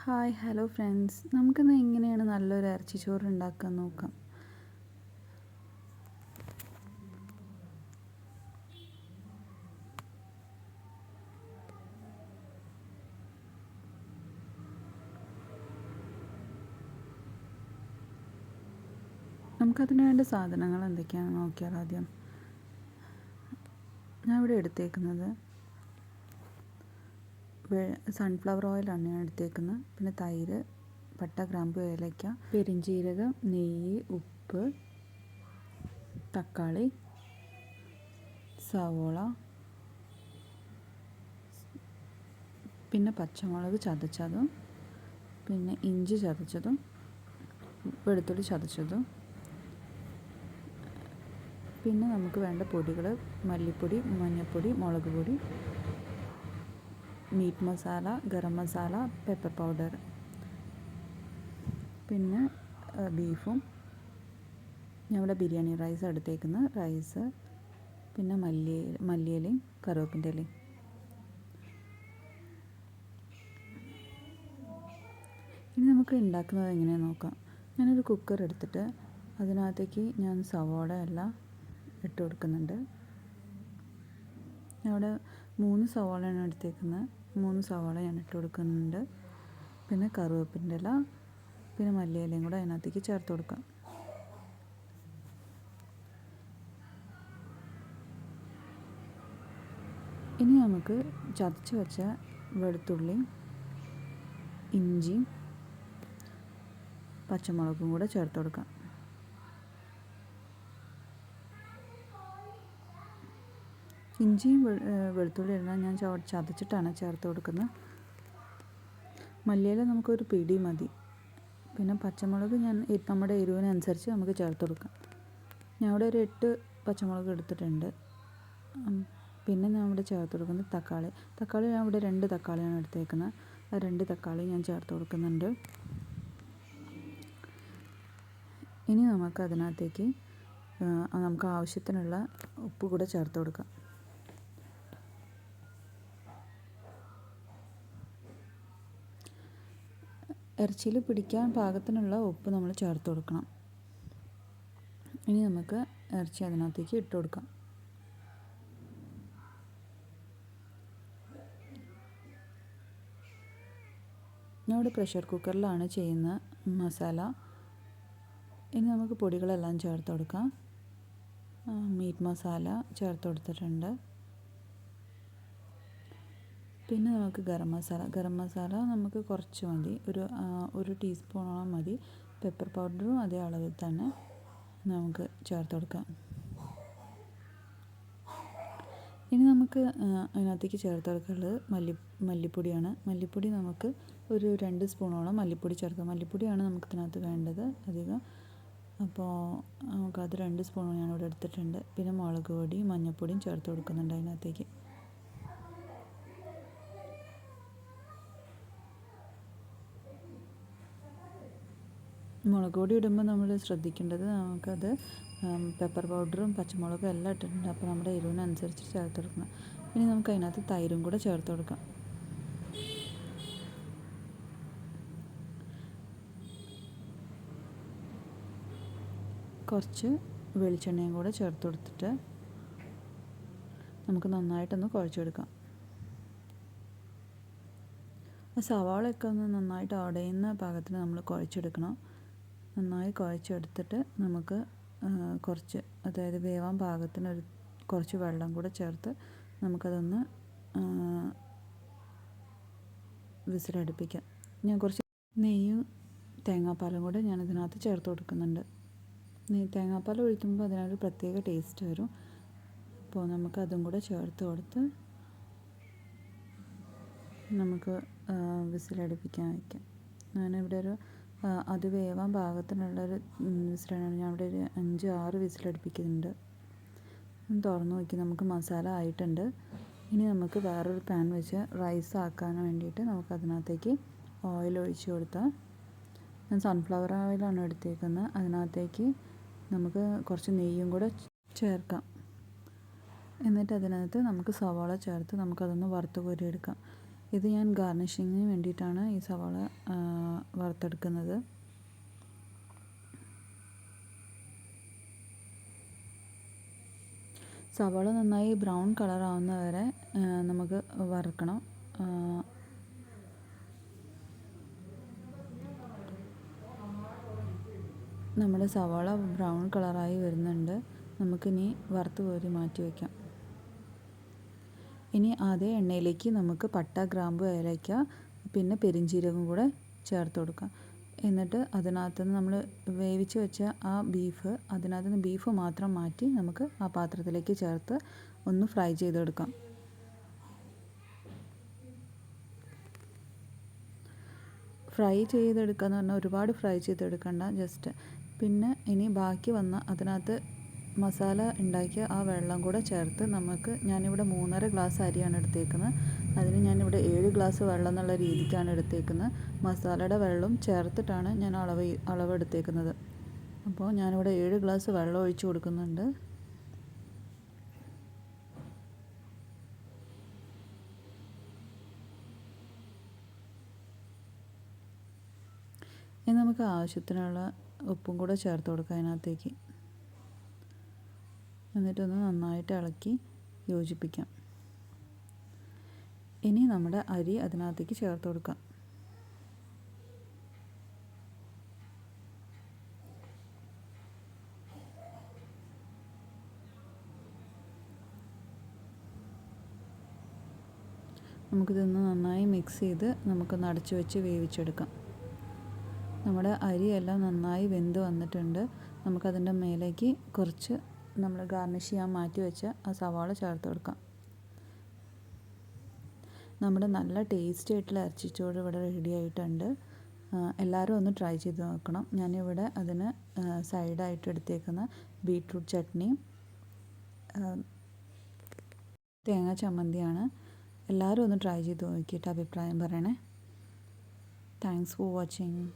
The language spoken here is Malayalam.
ഹായ് ഹലോ ഫ്രണ്ട്സ്, നമുക്കിന്ന് എങ്ങനെയാണ് നല്ലൊരു ഇറച്ചിച്ചോറ് ഉണ്ടാക്കാൻ നോക്കാം. നമുക്കതിന് വേണ്ട സാധനങ്ങൾ എന്തൊക്കെയാണെന്ന് നോക്കിയാൽ ആദ്യം ഞാൻ ഇവിടെ എടുത്തേക്കുന്നത് സൺഫ്ലവർ ഓയിലാണ് ഞാൻ എടുത്തേക്കുന്നത്. പിന്നെ തൈര്, പട്ട, ഗ്രാമ്പു, ഏലയ്ക്ക, പെരിഞ്ചീരകം, നെയ്യ്, ഉപ്പ്, തക്കാളി, സവോള, പിന്നെ പച്ചമുളക് ചതച്ചതും, പിന്നെ ഇഞ്ചി ചതച്ചതും, വെളുത്തുള്ളി ചതച്ചതും, പിന്നെ നമുക്ക് വേണ്ട പൊടികൾ മല്ലിപ്പൊടി, മഞ്ഞൾപ്പൊടി, മുളക് പൊടി, meat masala, garam masala, pepper powder, പിന്നെ ബീഫും, ഞാൻ ഇവിടെ ബിരിയാണി റൈസ് എടുത്തേക്കുന്ന റൈസ്, പിന്നെ മല്ലിയിലയും കറിവേപ്പിൻ്റെ ഇലയും. ഇനി നമുക്ക് ഉണ്ടാക്കുന്നത് എങ്ങനെയാണെന്ന് നോക്കാം. ഞാനൊരു കുക്കർ എടുത്തിട്ട് അതിനകത്തേക്ക് ഞാൻ സവോള എല്ലാം ഇട്ട് കൊടുക്കുന്നുണ്ട്. അവിടെ 3 സവോളയാണ് എടുത്തേക്കുന്നത്. 3 സവോള ഞാൻ ഇട്ട് കൊടുക്കുന്നുണ്ട്. പിന്നെ കറിവേപ്പിൻ്റെ ഇല, പിന്നെ മല്ലിയിലയും കൂടെ അതിനകത്തേക്ക് ചേർത്ത് കൊടുക്കാം. ഇനി നമുക്ക് ചതച്ച് വെച്ച വെളുത്തുള്ളി, ഇഞ്ചി, പച്ചമുളകും കൂടെ ചേർത്ത് കൊടുക്കാം. ഇഞ്ചിയും വെളുത്തുള്ളി എല്ലാം ഞാൻ ചതച്ചിട്ടാണ് ചേർത്ത് കൊടുക്കുന്നത്. മല്ലിയില നമുക്കൊരു പിടി മതി. പിന്നെ പച്ചമുളക് ഞാൻ നമ്മുടെ എരിവിനനുസരിച്ച് നമുക്ക് ചേർത്ത് കൊടുക്കാം. ഞാൻ ഇവിടെ ഒരു 8 പച്ചമുളക് എടുത്തിട്ടുണ്ട്. പിന്നെ ഞാൻ ഇവിടെ ചേർത്ത് കൊടുക്കുന്നത് തക്കാളി ഞാൻ ഇവിടെ 2 തക്കാളിയാണ് എടുത്തേക്കുന്നത്. ആ 2 തക്കാളി ഞാൻ ചേർത്ത് കൊടുക്കുന്നുണ്ട്. ഇനി നമുക്ക് അതിനകത്തേക്ക് നമുക്ക് ആവശ്യത്തിനുള്ള ഉപ്പ് കൂടെ ചേർത്ത് കൊടുക്കാം. ഇറച്ചിയിൽ പിടിക്കാൻ പാകത്തിനുള്ള ഉപ്പ് നമ്മൾ ചേർത്ത് കൊടുക്കണം. ഇനി നമുക്ക് ഇറച്ചി അതിനകത്തേക്ക് ഇട്ട് കൊടുക്കാം. ഞാൻ ഇവിടെ പ്രഷർ കുക്കറിലാണ് ചെയ്യുന്ന മസാല. ഇനി നമുക്ക് പൊടികളെല്ലാം ചേർത്ത് കൊടുക്കാം. മീറ്റ് മസാല ചേർത്ത് കൊടുത്തിട്ടുണ്ട്. പിന്നെ നമുക്ക് ഗരം മസാല നമുക്ക് കുറച്ച് മതി, ഒരു ടീസ്പൂണോളം മതി. പെപ്പർ പൗഡറും അതേ അളവിൽ തന്നെ നമുക്ക് ചേർത്ത് കൊടുക്കാം. ഇനി നമുക്ക് അതിനകത്തേക്ക് ചേർത്ത് കൊടുക്കാനുള്ളത് മല്ലിപ്പൊടിയാണ്. മല്ലിപ്പൊടി നമുക്ക് ഒരു 2 സ്പൂണോളം മല്ലിപ്പൊടി ചേർക്കാം. മല്ലിപ്പൊടിയാണ് നമുക്ക് ഇതിനകത്ത് വേണ്ടത് അധികം. അപ്പോൾ നമുക്കത് 2 സ്പൂൺ ഞാനിവിടെ എടുത്തിട്ടുണ്ട്. പിന്നെ മുളക് പൊടി, മഞ്ഞൾപ്പൊടിയും ചേർത്ത് കൊടുക്കുന്നുണ്ട് അതിനകത്തേക്ക്. മുളക് പൊടി ഇടുമ്പോൾ നമ്മൾ ശ്രദ്ധിക്കേണ്ടത് നമുക്കത് പെപ്പർ പൗഡറും പച്ചമുളകും എല്ലാം ഇട്ടിട്ടുണ്ട്. അപ്പോൾ നമ്മുടെ എരിവിനനുസരിച്ച് ചേർത്ത് കൊടുക്കണം. ഇനി നമുക്ക് അതിനകത്ത് തൈരും കൂടെ ചേർത്ത് കൊടുക്കാം. കുറച്ച് വെളിച്ചെണ്ണയും കൂടെ ചേർത്ത് കൊടുത്തിട്ട് നമുക്ക് നന്നായിട്ടൊന്ന് കുഴച്ചെടുക്കാം. സവാളയൊക്കെ ഒന്ന് നന്നായിട്ട് ഉടയുന്ന പാകത്തിന് നമ്മൾ കുഴച്ചെടുക്കണം. നന്നായി കുഴച്ചെടുത്തിട്ട് നമുക്ക് കുറച്ച്, അതായത് വേവാൻ പാകത്തിന് കുറച്ച് വെള്ളം കൂടെ ചേർത്ത് നമുക്കതൊന്ന് വിസിലടുപ്പിക്കാം. ഞാൻ കുറച്ച് നെയ്യും തേങ്ങാപ്പാലും കൂടെ ഞാൻ ഇതിനകത്ത് ചേർത്ത് കൊടുക്കുന്നുണ്ട്. തേങ്ങാപ്പാൽ ഒഴിക്കുമ്പോൾ അതിനൊരു പ്രത്യേക ടേസ്റ്റ് വരും. അപ്പോൾ നമുക്കതും കൂടെ ചേർത്ത് കൊടുത്ത് നമുക്ക് വിസിലടുപ്പിക്കാൻ വയ്ക്കാം. ഞാനിവിടെ അത് വേവാൻ പാകത്തിനുള്ളൊരു വിസിലാണ്. ഞാൻ ഇവിടെ ഒരു 5-6 വിസിലടുപ്പിക്കുന്നുണ്ട്. തുറന്ന് നോക്കി നമുക്ക് മസാല ആയിട്ടുണ്ട്. ഇനി നമുക്ക് വേറൊരു പാൻ വെച്ച് റൈസ് ആക്കാൻ വേണ്ടിയിട്ട് നമുക്കതിനകത്തേക്ക് ഓയിൽ ഒഴിച്ച് കൊടുത്താൽ, ഞാൻ സൺഫ്ലവർ ഓയിലാണ് എടുത്തേക്കുന്നത്. അതിനകത്തേക്ക് നമുക്ക് കുറച്ച് നെയ്യും കൂടെ ചേർക്കാം. എന്നിട്ട് അതിനകത്ത് നമുക്ക് സവാള ചേർത്ത് നമുക്കതൊന്ന് വറുത്ത് കോരിയെടുക്കാം. ഇത് ഞാൻ ഗാർണിഷിങ്ങിന് വേണ്ടിയിട്ടാണ് ഈ സവാള വറുത്തെടുക്കുന്നത്. സവാള നന്നായി ബ്രൗൺ കളറാവുന്ന വരെ നമുക്ക് വറുക്കണം. നമ്മുടെ സവാള ബ്രൗൺ കളറായി വരുന്നുണ്ട്. നമുക്കിനി വറുത്ത് കോരി മാറ്റി വയ്ക്കാം. ഇനി അതേ എണ്ണയിലേക്ക് നമുക്ക് പട്ട, ഗ്രാമ്പു, ഏലയ്ക്ക പിന്നെ പെരിഞ്ജീരകം കൂടെ ചേർത്ത് കൊടുക്കാം. എന്നിട്ട് അതിനകത്ത് നിന്ന് നമ്മൾ വേവിച്ച് വെച്ച ആ അതിനകത്ത് നിന്ന് ബീഫ് മാത്രം മാറ്റി നമുക്ക് ആ പാത്രത്തിലേക്ക് ചേർത്ത് ഒന്ന് ഫ്രൈ ചെയ്തെടുക്കാം. ഫ്രൈ ചെയ്തെടുക്കുക എന്ന് പറഞ്ഞാൽ ഒരുപാട് ഫ്രൈ ചെയ്തെടുക്കണ്ട, ജസ്റ്റ്. പിന്നെ ഇനി ബാക്കി വന്ന അതിനകത്ത് മസാല ഉണ്ടാക്കിയ ആ വെള്ളം കൂടെ ചേർത്ത് ഞാനിവിടെ 3.5 ഗ്ലാസ് അരിയാണ് എടുത്തേക്കുന്നത്. അതിന് ഞാനിവിടെ 7 ഗ്ലാസ് വെള്ളം എന്നുള്ള രീതിക്കാണ് എടുത്തേക്കുന്നത്. മസാലയുടെ വെള്ളം ചേർത്തിട്ടാണ് ഞാൻ അളവ് എടുത്തേക്കുന്നത്. അപ്പോൾ ഞാനിവിടെ 7 ഗ്ലാസ് വെള്ളം ഒഴിച്ച് കൊടുക്കുന്നുണ്ട്. ഇനി നമുക്ക് ആവശ്യത്തിനുള്ള ഉപ്പും കൂടെ ചേർത്ത് കൊടുക്കാം അതിനകത്തേക്ക്. എന്നിട്ടൊന്ന് നന്നായിട്ട് ഇളക്കി യോജിപ്പിക്കാം. ഇനി നമ്മുടെ അരി അതിനകത്തേക്ക് ചേർത്ത് കൊടുക്കാം. നമുക്കിതൊന്ന് നന്നായി മിക്സ് ചെയ്ത് നമുക്കൊന്ന് അടച്ചു വെച്ച് വേവിച്ചെടുക്കാം. നമ്മുടെ അരിയെല്ലാം നന്നായി വെന്ത് വന്നിട്ടുണ്ട്. നമുക്കതിൻ്റെ മേലേക്ക് കുറച്ച് നമ്മൾ ഗാർണിഷ് ചെയ്യാൻ മാറ്റി വെച്ച ആ സവാള ചേർത്ത് കൊടുക്കാം. നമ്മുടെ നല്ല ടേസ്റ്റി ആയിട്ടുള്ള ഇറച്ചിച്ചോറ് ഇവിടെ റെഡി ആയിട്ടുണ്ട്. എല്ലാവരും ഒന്ന് ട്രൈ ചെയ്ത് നോക്കണം. ഞാനിവിടെ അതിന് സൈഡായിട്ട് എടുത്തേക്കുന്ന ബീട്രൂട്ട് ചട്നിയും തേങ്ങ ചമ്മന്തിയാണ്. എല്ലാവരും ഒന്ന് ട്രൈ ചെയ്ത് നോക്കിയിട്ട് അഭിപ്രായം പറയണേ. Thanks for watching.